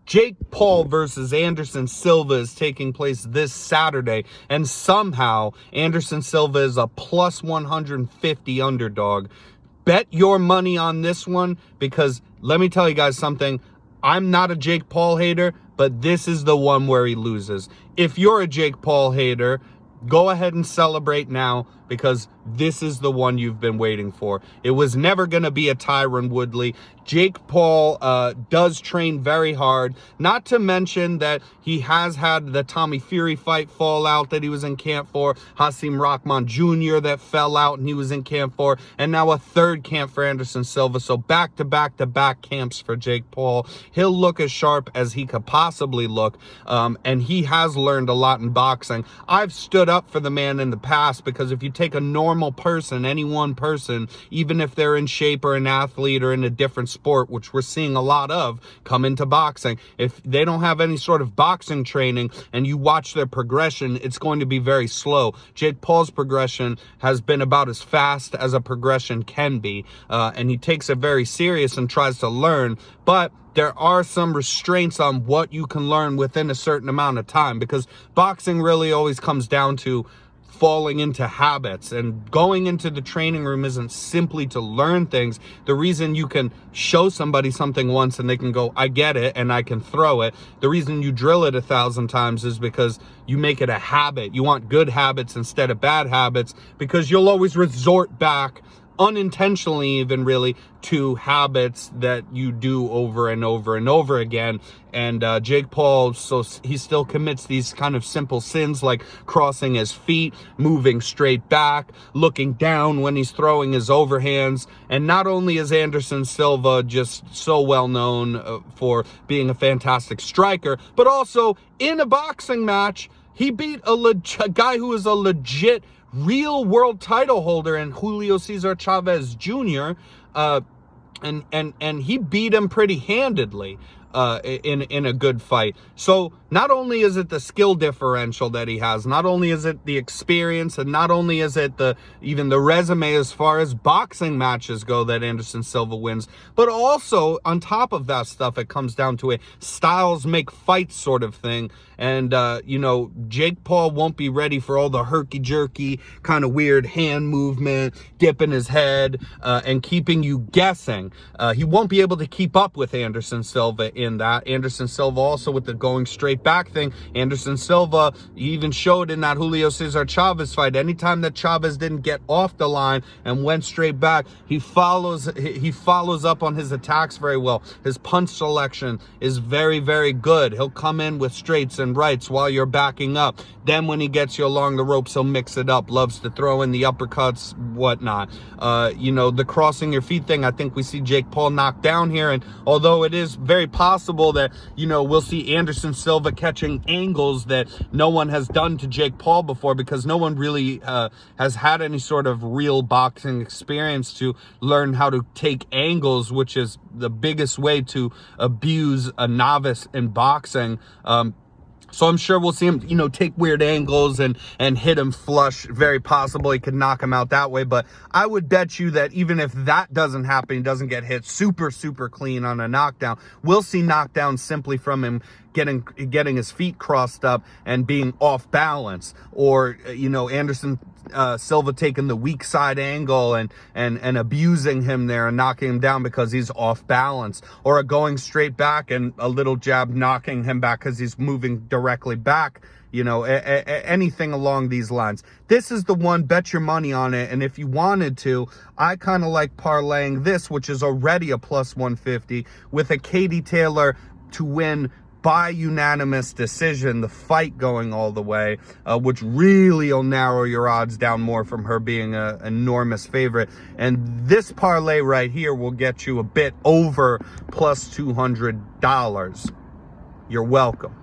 Jake Paul versus Anderson Silva is taking place this Saturday, and somehow Anderson Silva is a plus 150 underdog. Bet your money on this one, because let me tell you guys something. I'm not a Jake Paul hater, but this is the one where he loses. If you're a Jake Paul hater, go ahead and celebrate now, because this is the one you've been waiting for. It was never going to be a Tyron Woodley. Jake Paul does train very hard, not to mention that he has had the Tommy Fury fight fall out that he was in camp for, Hasim Rahman Jr. that fell out and he was in camp for, and now a third camp for Anderson Silva. So back-to-back camps for Jake Paul. He'll look as sharp as he could possibly look, and he has learned a lot in boxing. I've stood up for the man in the past, because if you take a normal person, any one person, even if they're in shape or an athlete or in a different sport, which we're seeing a lot of come into boxing, if they don't have any sort of boxing training and you watch their progression, it's going to be very slow. Jake Paul's progression has been about as fast as a progression can be, and he takes it very serious and tries to learn, but there are some restraints on what you can learn within a certain amount of time, because boxing really always comes down to falling into habits, and going into the training room isn't simply to learn things. The reason you can show somebody something once and they can go, I get it, and I can throw it. The reason you drill it 1,000 times is because you make it a habit. You want good habits instead of bad habits, because you'll always resort back, unintentionally even, really, to habits that you do over and over and over again. And Jake Paul, so he still commits these kind of simple sins, like crossing his feet, moving straight back, looking down when he's throwing his overhands. And not only is Anderson Silva just so well known for being a fantastic striker, but also in a boxing match, he beat a guy who is a legit real world title holder in Julio Cesar Chavez Jr., and he beat him pretty handedly in a good fight. So not only is it the skill differential that he has, not only is it the experience, and not only is it even the resume as far as boxing matches go that Anderson Silva wins, but also on top of that stuff, it comes down to a styles make fights sort of thing. And, Jake Paul won't be ready for all the herky-jerky, kind of weird hand movement, dipping his head, and keeping you guessing. He won't be able to keep up with Anderson Silva in that. Anderson Silva also with the going straight back thing. Anderson Silva, he even showed in that Julio Cesar Chavez fight, anytime that Chavez didn't get off the line and went straight back, he follows up on his attacks very well. His punch selection is very, very good. He'll come in with straights and rights while you're backing up. Then when he gets you along the ropes, he'll mix it up. Loves to throw in the uppercuts, whatnot. The crossing your feet thing, I think we see Jake Paul knocked down here. And although it is very possible that, we'll see Anderson Silva catching angles that no one has done to Jake Paul before, because no one really has had any sort of real boxing experience to learn how to take angles, which is the biggest way to abuse a novice in boxing. So I'm sure we'll see him, take weird angles and hit him flush. Very possible he could knock him out that way. But I would bet you that even if that doesn't happen, he doesn't get hit super, super clean on a knockdown, we'll see knockdowns simply from him getting his feet crossed up and being off balance. Or, Anderson Silva taking the weak side angle and abusing him there and knocking him down because he's off balance, or going straight back and a little jab knocking him back because he's moving directly back. Anything along these lines. This is the one, bet your money on it. And if you wanted to, I kind of like parlaying this, which is already a plus 150, with a Katie Taylor to win by unanimous decision, the fight going all the way, which really will narrow your odds down more from her being an enormous favorite. And this parlay right here will get you a bit over plus $200. You're welcome.